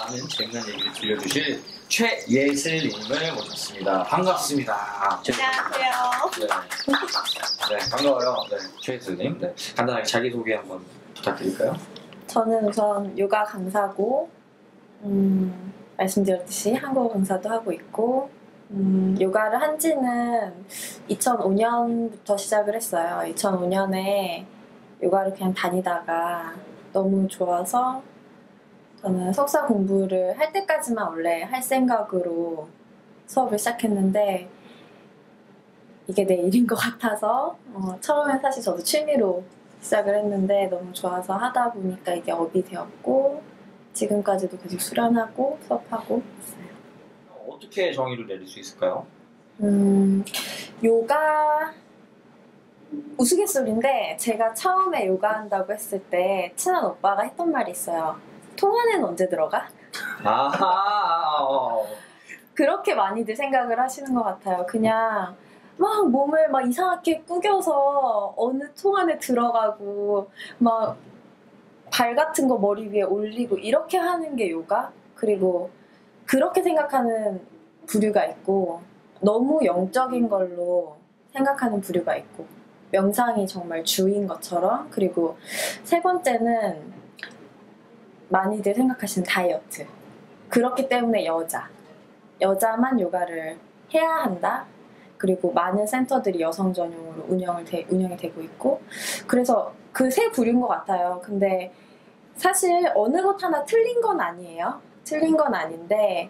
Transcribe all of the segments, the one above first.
많은 재미난 얘기를 들려주실 최예슬님을 모셨습니다. 반갑습니다. 안녕하세요. 네, 반가워요. 네, 최예슬님. 네, 간단하게 자기소개 한번 부탁드릴까요? 저는 우선 요가 강사고, 말씀드렸듯이 한국어 강사도 하고 있고, 요가를 한 지는 2005년부터 시작을 했어요. 2005년에 요가를 그냥 다니다가 너무 좋아서 저는 석사 공부를 할 때까지만 원래 할 생각으로 수업을 시작했는데 이게 내 일인 것 같아서 처음엔 사실 저도 취미로 시작을 했는데 너무 좋아서 하다 보니까 이게 업이 되었고 지금까지도 계속 수련하고 수업하고 있어요. 어떻게 정의를 내릴 수 있을까요? 요가 우스갯소리인데 제가 처음에 요가 한다고 했을 때 친한 오빠가 했던 말이 있어요. 통화는 언제 들어가? 그렇게 많이들 생각을 하시는 것 같아요. 그냥 막 몸을 막 이상하게 구겨서 어느 통 안에 들어가고 막 발 같은 거 머리 위에 올리고 이렇게 하는 게 요가? 그리고 그렇게 생각하는 부류가 있고 너무 영적인 걸로 생각하는 부류가 있고 명상이 정말 주인 것처럼. 그리고 세 번째는 많이들 생각하시는 다이어트. 그렇기 때문에 여자만 요가를 해야 한다. 그리고 많은 센터들이 여성 전용으로 운영이 되고 있고 그래서 그 세 부류인 것 같아요. 근데 사실 어느 것 하나 틀린 건 아니에요. 틀린 건 아닌데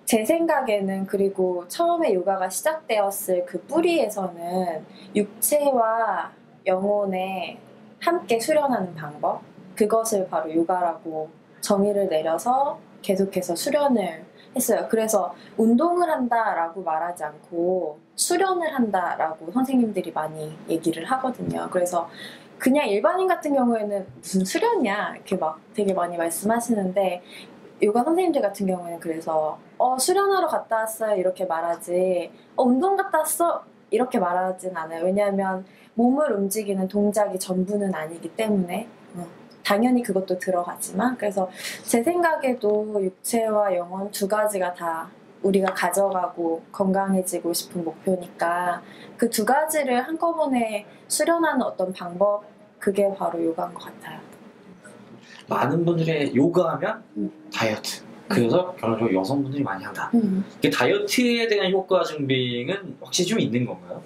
제 생각에는 그리고 처음에 요가가 시작되었을 그 뿌리에서는 육체와 영혼에 함께 수련하는 방법, 그것을 바로 요가라고 정의를 내려서 계속해서 수련을 했어요. 그래서 운동을 한다라고 말하지 않고 수련을 한다라고 선생님들이 많이 얘기를 하거든요. 그래서 그냥 일반인 같은 경우에는 무슨 수련이야 이렇게 막 되게 많이 말씀하시는데 요가 선생님들 같은 경우에는 그래서 수련하러 갔다 왔어요 이렇게 말하지 운동 갔다 왔어 이렇게 말하진 않아요. 왜냐하면 몸을 움직이는 동작이 전부는 아니기 때문에 당연히 그것도 들어가지만 그래서 제 생각에도 육체와 영혼 두 가지가 다 우리가 가져가고 건강해지고 싶은 목표니까 그 두 가지를 한꺼번에 수련하는 어떤 방법 그게 바로 요가인 것 같아요. 많은 분들이 요가하면 다이어트. 그래서 결론적으로 여성분들이 많이 한다. 이게 다이어트에 대한 효과 증빙은 확실히 좀 있는 건가요?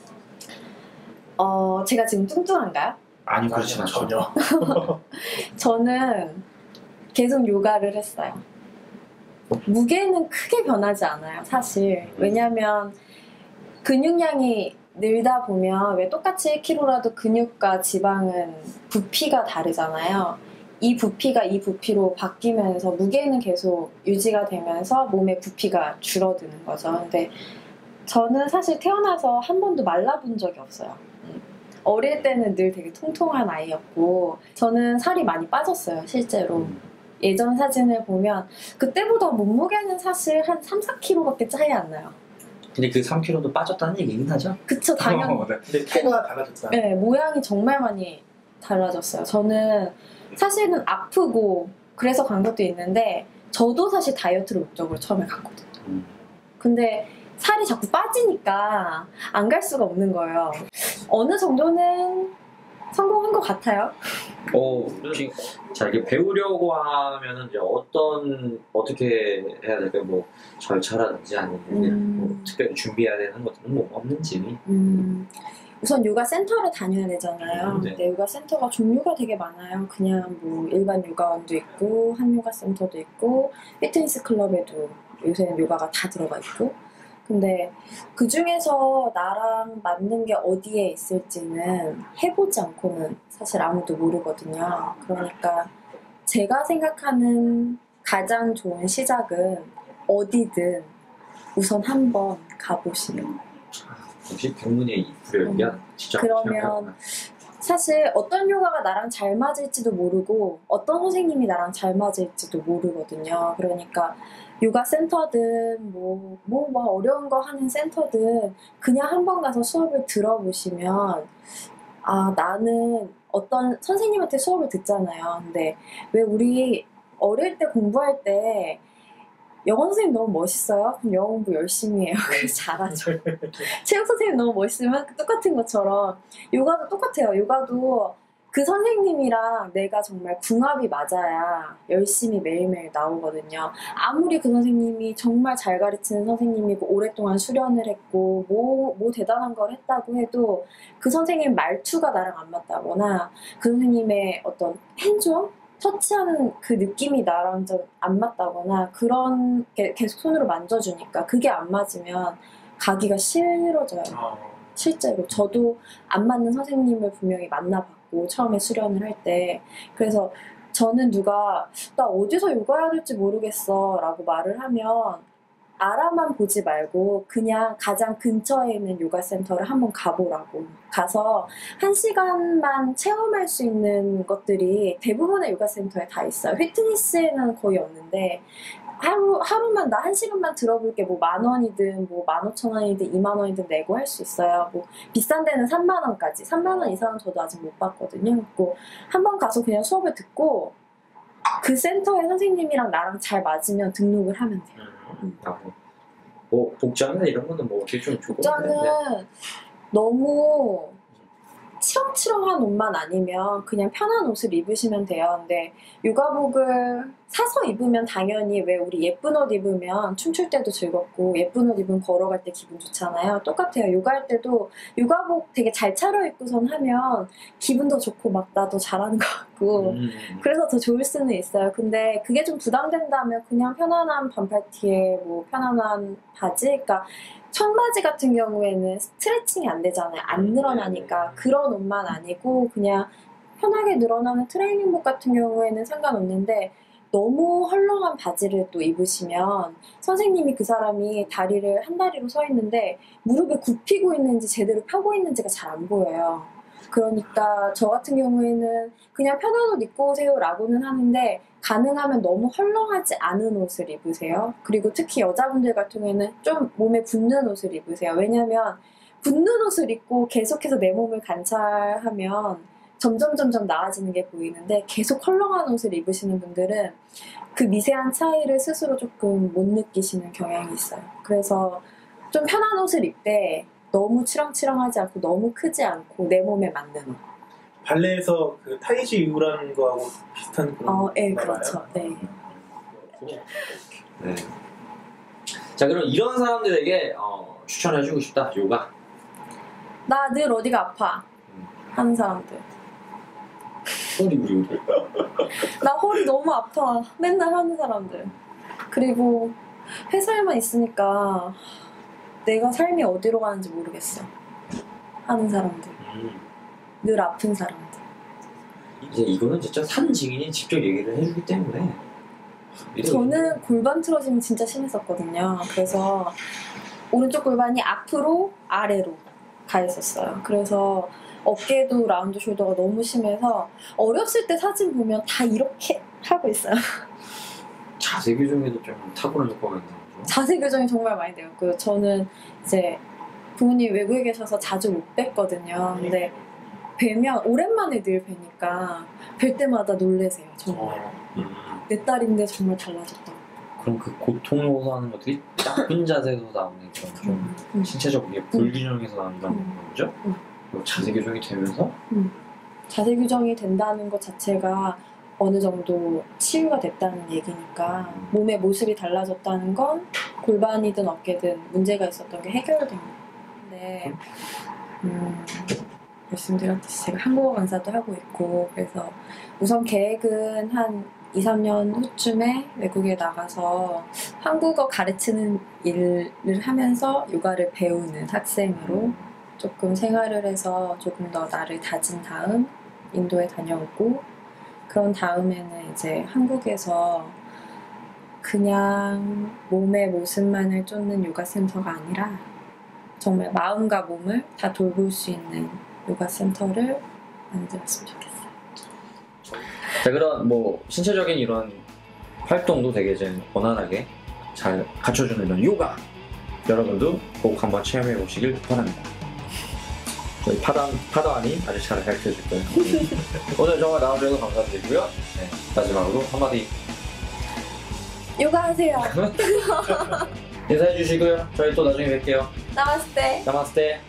제가 지금 뚱뚱한가요? 아니요, 그렇진 않죠. 전혀. 저는 계속 요가를 했어요. 무게는 크게 변하지 않아요, 사실. 왜냐면 근육량이 늘다 보면 왜 똑같이 1kg라도 근육과 지방은 부피가 다르잖아요. 이 부피가 이 부피로 바뀌면서 무게는 계속 유지가 되면서 몸의 부피가 줄어드는 거죠. 근데 저는 사실 태어나서 한 번도 말라본 적이 없어요. 어릴 때는 늘 되게 통통한 아이였고 저는 살이 많이 빠졌어요, 실제로. 예전 사진을 보면 그때보다 몸무게는 사실 한 3-4kg밖에 차이 안 나요. 근데 그 3kg도 빠졌다는 얘기긴 하죠? 그쵸, 당연히. 네. 근데 태가 달라졌다. 네, 모양이 정말 많이 달라졌어요. 저는 사실은 아프고 그래서 간 것도 있는데 저도 사실 다이어트를 목적으로 처음에 갔거든요. 근데 살이 자꾸 빠지니까 안 갈 수가 없는 거예요. 어느 정도는 성공한 것 같아요. 자, 이게 배우려고 하면은 이제 어떻게 해야 될까요? 뭐 절차라든지 아니면 뭐 특별히 준비해야 되는 것들은 뭐 없는지. 우선 요가 센터를 다녀야 되잖아요. 네. 근데 요가 센터가 종류가 되게 많아요. 그냥 뭐 일반 요가원도 있고 한 요가 센터도 있고 피트니스 클럽에도 요새는 요가가 다 들어가 있고. 근데 그 중에서 나랑 맞는 게 어디에 있을지는 해보지 않고는 사실 아무도 모르거든요. 그러니까 제가 생각하는 가장 좋은 시작은 어디든 우선 한번 가보시면. 혹시 병문의 불여일견 직접 그러면 사실 어떤 요가가 나랑 잘 맞을지도 모르고 어떤 선생님이 나랑 잘 맞을지도 모르거든요. 그러니까 요가 센터든 뭐 어려운 거 하는 센터든 그냥 한번 가서 수업을 들어보시면 나는 어떤 선생님한테 수업을 듣잖아요. 근데 왜 우리 어릴 때 공부할 때 영어 선생님 너무 멋있어요? 그럼 영어 공부 열심히 해요. 그래서 잘하죠. 체육 선생님 너무 멋있으면 똑같은 것처럼 요가도 똑같아요. 요가도 그 선생님이랑 내가 정말 궁합이 맞아야 열심히 매일매일 나오거든요. 아무리 그 선생님이 정말 잘 가르치는 선생님이고 오랫동안 수련을 했고 뭐 대단한 걸 했다고 해도 그 선생님 말투가 나랑 안 맞다거나 그 선생님의 어떤 핸즈온? 터치하는 그 느낌이 나랑 좀 안 맞다거나 그런 게 계속 손으로 만져주니까 그게 안 맞으면 가기가 싫어져요. 실제로 저도 안 맞는 선생님을 분명히 만나봤고 처음에 수련을 할 때 그래서 저는 누가 나 어디서 요가해야 될지 모르겠어 라고 말을 하면 알아만 보지 말고 그냥 가장 근처에 있는 요가 센터를 한번 가보라고 가서 1시간만 체험할 수 있는 것들이 대부분의 요가 센터에 다 있어요. 피트니스에는 거의 없는데 하루만 나 1시간만 들어볼게 뭐 10,000원이든 뭐 15,000원이든 20,000원이든 내고 할 수 있어요. 뭐 비싼 데는 30,000원까지 30,000원 이상은 저도 아직 못 봤거든요. 그리고 한번 가서 그냥 수업을 듣고 그 센터의 선생님이랑 나랑 잘 맞으면 등록을 하면 돼요. 뭐 복장이나 이런 거는 뭐 어떻게 좀 좋고 복장은 너무 치렁치렁한 옷만 아니면 그냥 편한 옷을 입으시면 돼요. 근데 요가복을 사서 입으면 당연히 왜 우리 예쁜 옷 입으면 춤출 때도 즐겁고 예쁜 옷 입으면 걸어갈 때 기분 좋잖아요. 똑같아요. 요가할 때도 요가복 되게 잘 차려입고선 하면 기분도 좋고 막 나도 잘하는 것 같고 그래서 더 좋을 수는 있어요. 근데 그게 좀 부담된다면 그냥 편안한 반팔티에 뭐 편안한 바지 그러니까 청바지 같은 경우에는 스트레칭이 안 되잖아요. 안 늘어나니까 그런 옷만 아니고 그냥 편하게 늘어나는 트레이닝복 같은 경우에는 상관없는데 너무 헐렁한 바지를 또 입으시면 선생님이 그 사람이 다리를 한 다리로 서 있는데 무릎을 굽히고 있는지 제대로 펴고 있는지가 잘 안 보여요. 그러니까 저 같은 경우에는 그냥 편한 옷 입고 오세요 라고는 하는데 가능하면 너무 헐렁하지 않은 옷을 입으세요. 그리고 특히 여자분들 같은 경우에는 좀 몸에 붙는 옷을 입으세요. 왜냐면 붙는 옷을 입고 계속해서 내 몸을 관찰하면 점점 나아지는 게 보이는데 계속 헐렁한 옷을 입으시는 분들은 그 미세한 차이를 스스로 조금 못 느끼시는 경향이 있어요. 그래서 좀 편한 옷을 입되 너무 치렁치렁하지 않고 너무 크지 않고 내 몸에 맞는 옷. 발레에서 그 타이지 유라는 거하고 비슷한 그런 네, 그렇죠. 네. 네. 자, 그럼 이런 사람들에게 추천해주고 싶다, 요가. 나 늘 어디가 아파 하는 사람들. 허리 우리 나 허리 너무 아파 맨날 하는 사람들. 그리고 회사에만 있으니까 내가 삶이 어디로 가는지 모르겠어 하는 사람들. 늘 아픈 사람들. 이제 이거는 진짜 산 증인이 직접 얘기를 해주기 때문에 저는 골반 틀어짐이 진짜 심했었거든요. 그래서 오른쪽 골반이 앞으로 아래로 가 있었어요. 그래서 어깨도 라운드 숄더가 너무 심해서 어렸을 때 사진 보면 다 이렇게 하고 있어요. 자세 교정에도 좀 타고난 효과가 있는 거죠? 자세 교정이 정말 많이 돼요. 저는 이제 부모님 외국에 계셔서 자주 못 뵀거든요. 근데 뵈면 오랜만에 늘 뵈니까 뵐 때마다 놀래세요. 정말. 내 딸인데 정말 달라졌다. 그럼 그 고통으로 하는 것들이 나쁜 자세에서 나오는 그런 좀 신체적 불균형에서 나오는 거죠? 자세 교정이 되면서? 자세 교정이 된다는 것 자체가 어느 정도 치유가 됐다는 얘기니까 몸의 모습이 달라졌다는 건 골반이든 어깨든 문제가 있었던 게 해결된 건데 말씀드렸듯이 제가 한국어 강사도 하고 있고 그래서 우선 계획은 한 2-3년 후쯤에 외국에 나가서 한국어 가르치는 일을 하면서 요가를 배우는 학생으로 조금 생활을 해서 조금 더 나를 다진 다음 인도에 다녀오고 그런 다음에는 이제 한국에서 그냥 몸의 모습만을 쫓는 요가 센터가 아니라 정말 마음과 몸을 다 돌볼 수 있는 요가 센터를 만들었으면 좋겠어요. 자, 그런 뭐 신체적인 이런 활동도 되게 이제 원활하게 잘 갖춰주는 이런 요가 여러분도 꼭 한번 체험해 보시길 바랍니다. 저희 파다안이 아주 잘 가르쳐 줄 거예요. 오늘 정말 나와주셔서 감사드리고요. 네, 마지막으로 한마디 요가 하세요. 인사해 주시고요. 저희 또 나중에 뵐게요. 나마스테. 나마스테.